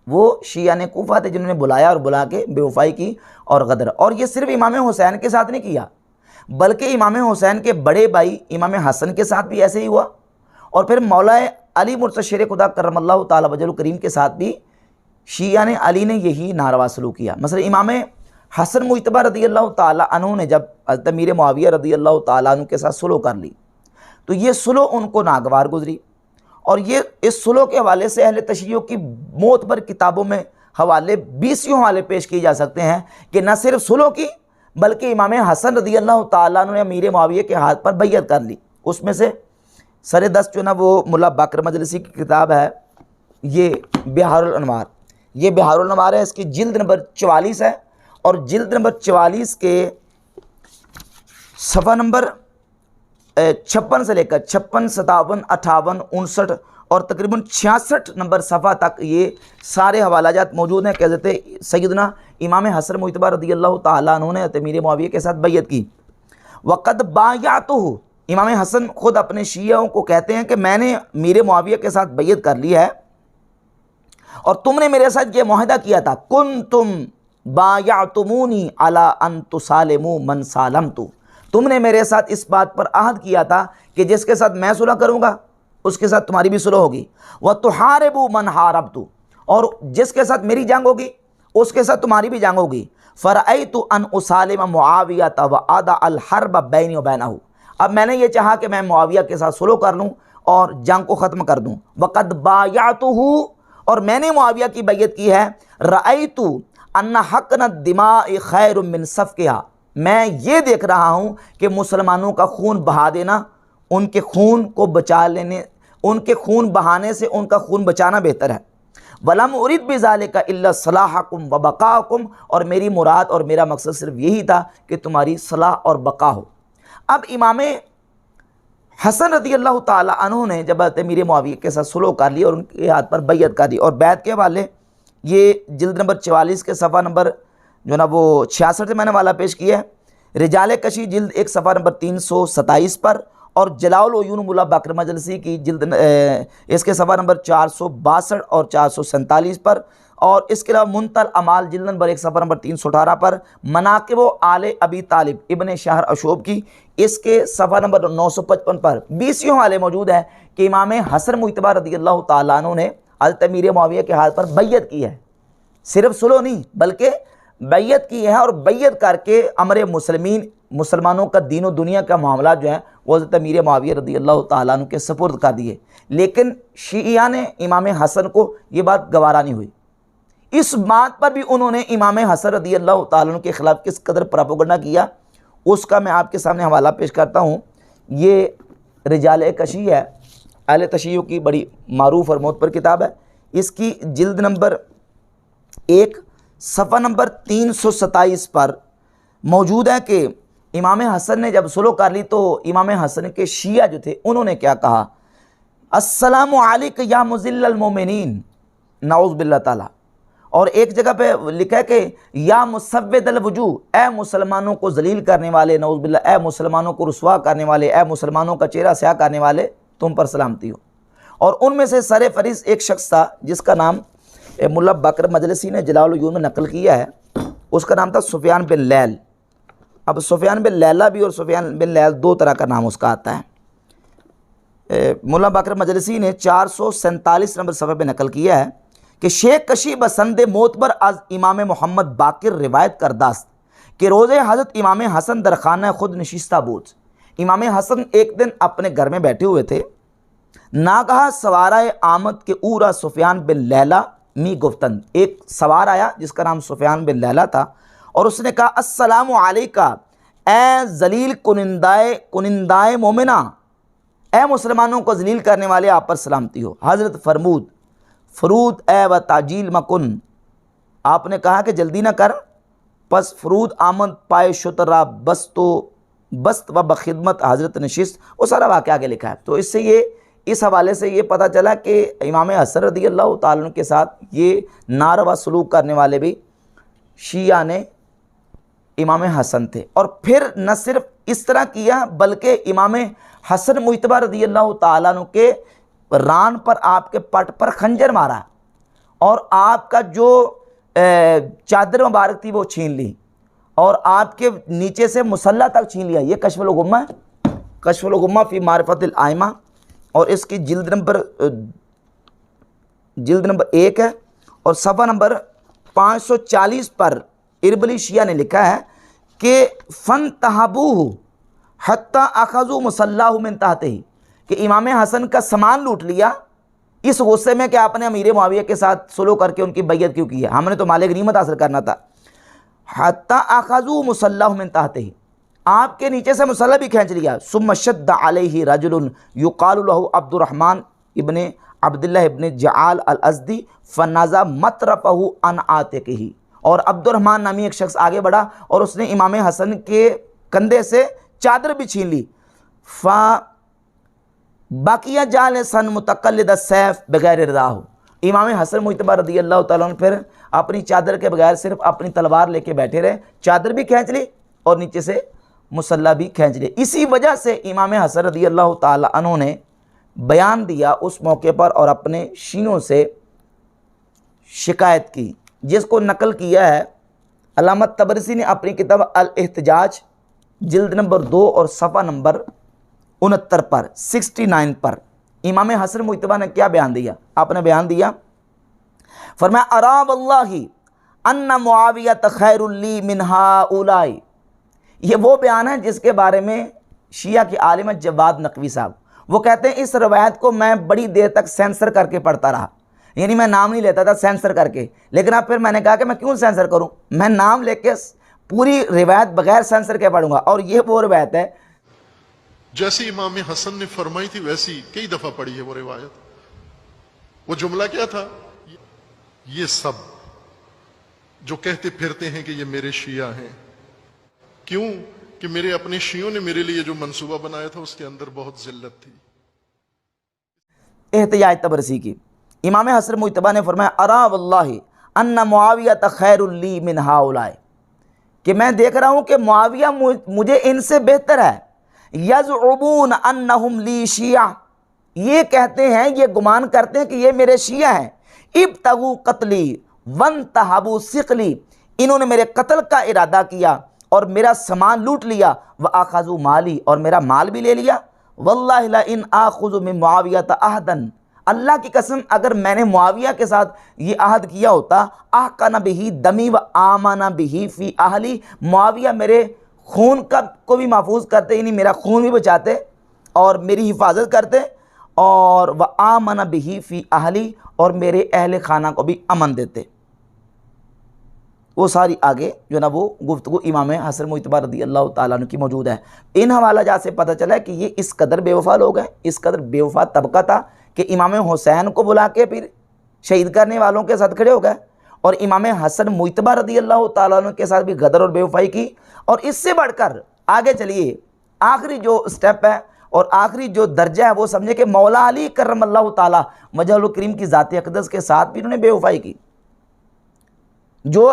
वो शिया ने कूफा थे जिन्होंने बुलाया और बुला के बेवफाई की और गदर। और ये सिर्फ इमाम हुसैन के साथ नहीं किया, बल्कि इमाम हुसैन के बड़े भाई इमाम हसन के साथ भी ऐसे ही हुआ, और फिर मौला अली मुर्तज़ा शेर खुदा करमल्लाहु ताला वजहुल करीम के साथ भी शिया ने, अली ने यही नारवा सलूक किया। मसलन इमाम हसन मुज्तबा रदी अल्लाह ताला अन्हु ने जब हज़रत अमीर मुआविया रदी अल्लाह ताला अन्हु के साथ सुलह कर ली, तो ये सुलह उनको नागवार गुजरी, और ये इस सुलह के हवाले से अहले तशय्युअ की मौत पर किताबों में हवाले 20 हवाले पेश किए जा सकते हैं कि न सिर्फ सुलह की, बल्कि इमाम हसन रदी अल्लाह ताला अन्हु ने अमीर मुआविया के हाथ पर बैयत कर ली। उसमें से सर दस्त जो ना वो मुल्ला बाकर मजलिसी की किताब है, ये बिहारुल अनवार, ये बिहारुल अनवार है, इसकी जिल्द नंबर 44 है, और जिल्द नंबर 44 के सफ़ा नंबर 56 से लेकर 56, 57, 58, 59 और तकरीबन 66 नंबर सफ़ा तक ये सारे हवालाजात मौजूद हैं कि हज़रत सैयदना इमाम हसन मुज्तबा रदी अल्लाह ताला अन्हु ने अमीर मुआविया के साथ बैयत की। वक़द बायअतहु, इमाम हसन खुद अपने शियाओं को कहते हैं कि मैंने अमीर मुआविया के साथ बैयत कर ली है, और तुमने मेरे साथ ये मुआहदा किया था, कुंतुम बायअतुमूनी अला अन तुसालिमू मन सालमतु, तुमने मेरे साथ इस बात पर अहद किया था कि जिसके साथ मैं सुलह करूँगा उसके साथ तुम्हारी भी सुलह होगी, व तुहारिबू मन हारबतु, और जिसके साथ मेरी जंग होगी उसके साथ तुम्हारी भी जंग होगी। फ़रअयतु अन उसालिम मुआविया व आदा अल हर्ब बैनी व बैनहु, अब मैंने ये चाहा कि मैं मुआविया के साथ सुलह कर लूँ और जंग को ख़त्म कर दूँ। वक़द बायअतुहु, और मैंने मुआविया की बैयत की है। रअयतु अन्ना हक़्न दिमाए खैर मिन सफ़किहा, मैं ये देख रहा हूँ कि मुसलमानों का खून बहा देना, उनके खून को बचा लेने, उनके खून बहाने से उनका खून बचाना बेहतर है। वलम उरिद बिज़ालिका इल्ला सलाहकुम व बक़ाकुम, और मेरी मुराद और मेरा मकसद सिर्फ यही था कि तुम्हारी सलाह और बका हो। अब इमाम हसन रदी अल्लाह ताला अन्हु ने जब अमीर मुआविया के साथ सुलह कर ली और उनके हाथ पर बैयत कर दी, और बैत के वाले ये जिल्द नंबर 44 के सफ़ा नंबर जो ना वो 66 से मैंने वाला पेश किया है, रिजाल कशी जिल्द 1 सफ़ा नंबर 327 पर, और जलाउल उयून मुल्ला बाकर मजलिसी की जिल्द इसके सफ़ा नंबर 462 और 447 पर, और इसके अलावा मुंतल अमाल जिल्द नंबर 1 सफ़ा नंबर 318 पर, मनाक़िब आले अबी तालिब इब्ने शहर अशोब की इसके सफ़ा नंबर 955 पर 20 वाले मौजूद है कि इमाम हसन मुज्तबा रदी अल्लाह ताला अन्हु ने हज़रत अमीर मुआविया के हाथ पर बैयत की है, सिर्फ सुलह नहीं बल्कि बैयत की है, और बैयत करके अमर मुसलमीन, मुसलमानों का दीन और दुनिया का मामला जो है वो हज़रत अमीर मुआविया रदी अल्लाह ताला अन्हु के सपुर्द कर दिए। लेकिन शिया ने इमाम हसन को ये बात गवारा नहीं हुई। इस बात पर भी उन्होंने इमाम हसन रदी अल्लाह ताला अन्हु के ख़िलाफ़ किस कदर प्रोपेगेंडा किया, उसका मैं आपके सामने हवाला पेश करता हूँ। ये रिजाल कशी है, अहले तशय्युअ की बड़ी मारूफ और मोतबर किताब है। इसकी जिल्द नंबर 1 सफ़ा नंबर 327 पर मौजूद है कि इमाम हसन ने जब सुलह कर ली तो इमाम हसन के शिया जो थे उन्होंने क्या कहा, अस्सलामु अलैका या मुज़िल्लल मोमिनीन, नाउज़ बिल्लाह ताला। और एक जगह पे लिखा है कि या मुसव्विदल वजूह, ए मुसलमानों को जलील करने वाले, नाउज़ बिल्लाह, ए मुसलमानों को रुसवा करने वाले, ए मुसलमानों का चेहरा स्याह करने वाले, तुम पर सलामती हो। और उनमें से सर फरिस्त एक शख्स था जिसका नाम मुल्ला बाकर मजलिसी ने जलाल उयून में नकल किया है, उसका नाम था सुफियान बिन लैल। अब सुफियान बिन लैला भी और सुफियान बिन लैल दो तरह का नाम उसका आता है। मुल्ला बाकर मजलिसी ने 447 नंबर सफ़े पे नकल किया है कि शेख कशी बसंद मोतबर अज इमाम मोहम्मद बाकिर रिवायत करदास्त कि रोज़े हज़रत इमाम हसन दरखाना खुद नशिस्ता बोझ, इमाम हसन एक दिन अपने घर में बैठे हुए थे, नागहा सवारा आमद के ऊरा सुफियान बिन लैला मी गुफ्तन, एक सवार आया जिसका नाम सुफियान बिन लैला था, और उसने कहा अस्सलामु अलैका ए जलील कुनिंदाए मोमिना, ए मुसलमानों को जलील करने वाले आप पर सलामती हो। हज़रत फरूद ए व ताजील मकुन, आपने कहा कि जल्दी ना कर, पस फरूद आमद पाए शुतरा बस्त व बखिदमत हज़रत नशिस्त, वो सारा वाक़या आगे लिखा है। तो इससे ये इस हवाले से ये पता चला कि इमाम हसन रदी अल्लाह ताला अन्हु के साथ ये नारवा सलूक करने वाले भी शिया ने इमाम हसन थे। और फिर न सिर्फ इस तरह किया बल्कि इमाम हसन मुज्तबा रदी अल्लाह ताला अन्हु के रान पर, आपके पट पर खंजर मारा, और आपका जो चादर मुबारक थी वो छीन ली और आपके नीचे से मुसल्ला तक छीन लिया। ये कश्फुल गुम्मा है, कश्फुल गुम्मा फ़ी मारिफतिल आइमा, और इसकी जिल्द नंबर 1 है और सफ़ा नंबर 540 पर इरबली शिया ने लिखा है कि फ़न तहाबूहु हत्ता अखज़ू मुसल्लाहु मिन तहतिही, कि इमाम हसन का सामान लूट लिया इस गुस्से में कि आपने अमीर मुआविया के साथ सुलह करके उनकी बैयत क्यों की है, हमने तो माले गनीमत हासिल करना था। हत्ता अखज़ू मुसल्लाहु मिन तहतिही, आपके नीचे से मुसल्ला भी खींच लिया। सुम्मा शद्द अलैहि रजुलुन युक़ालु लहु अब्दुर्रहमान इब्ने अब्दुल्लाह इब्ने जआल अल अज़दी फ़नज़ा मतरफ़हु अन आतिक़िही, और अब्दुर्रहमान नामी एक शख्स आगे बढ़ा और उसने इमाम हसन के कंधे से चादर भी छीन ली। फ़ा बाकिया जालिसन मुतक़ल्लिद सैफ़ बगैर रिदाहु, इमाम हसन मुज्तबा रज़ी अल्लाह तआला अन्हु फिर अपनी चादर के बगैर सिर्फ अपनी तलवार लेके बैठे रहे, चादर भी खींच ली और नीचे से मुसल्ला भी खींच लिया। इसी वजह से इमाम हसन रज़ी अल्लाह तआला अन्हु ने बयान दिया उस मौके पर और अपने शीयों से शिकायत की, जिसको नकल किया है अल्लामा तबरसी ने अपनी किताब अल इहतिजाज जिल्द नंबर 2 और सफ़ा नंबर 69 पर 69 पर इमाम हसन मुज्तबा ने क्या बयान दिया। आपने बयान दिया, फरमाया अरा वल्लाहि अन्ना मुआवियत खैरुल ली मिन हाउलाई। ये वो बयान है जिसके बारे में शिया के आलिम जवाद नकवी साहब वो कहते हैं इस रवायत को मैं बड़ी देर तक सेंसर करके पढ़ता रहा, यानी मैं नाम नहीं लेता था सेंसर करके, लेकिन अब फिर मैंने कहा कि मैं क्यों सेंसर करूं, मैं नाम लेके पूरी रिवायत बगैर सेंसर के पढ़ूंगा। और ये वो रिवायत है जैसे इमाम हसन ने फरमाई थी वैसी कई दफा पढ़ी है वो रिवायत। वो जुमला क्या था, ये सब जो कहते फिरते हैं कि ये मेरे शिया हैं, क्यों कि मेरे अपने शियों ने मेरे लिए जो मंसूबा बनाया था उसके अंदर बहुत जिल्लत थी। एहतिजाज तबरसी की इमाम हसन मुज्तबा ने फरमाया अरा वल्लाहि अन्ना मुआविया खैरुल ली मिन हाउलाई, कि मैं देख रहा हूं कि मुआविया मुझे इनसे बेहतर है। यज़उबून अन्नहुम ली शिया, ये कहते हैं, ये गुमान करते हैं कि ये मेरे शिया हैं। इब्तगू कत्ली वन तहाबू सिकली, इन्होंने मेरे कत्ल का इरादा किया और मेरा सामान लूट लिया। व आखज़ू माली, और मेरा माल भी ले लिया। वल्लाहि ला इन आखुज़ु मिन मुआविया अहदन, अल्लाह की कसम अगर मैंने मुआविया के साथ ये अहद किया होता, आक़ना बिही दमी व आमाना बिही फ़ी अहली, मुआविया मेरे खून का को भी महफूज करते, यानी मेरा खून भी बचाते और मेरी हिफाजत करते, और व आमना बिही फ़ी अहली, और मेरे अहल खाना को भी अमन देते। वो सारी आगे जो ना वो गुफ्तगू इमाम हसन मुज्तबा रज़ी अल्लाह तआला अन्हु की मौजूद है। इन हवाला जात से पता चला कि ये इस कदर बेवफा लोग हैं, इस कदर बेवफा तबका था कि इमाम हुसैन को बुला के फिर शहीद करने वालों के साथ खड़े हो गए, और इमाम हसन मुज्तबा रज़ी अल्लाह तआला अन्हु के साथ भी गदर और बेवफाई की। और इससे बढ़कर आगे चलिए, आखिरी जो स्टेप है और आखिरी जो दर्जा है वो समझे कि मौला अली करमल्लाहु ताला वजहुल करीम की ज़ात अक़दस के साथ भी इन्होंने बेवफाई की। जो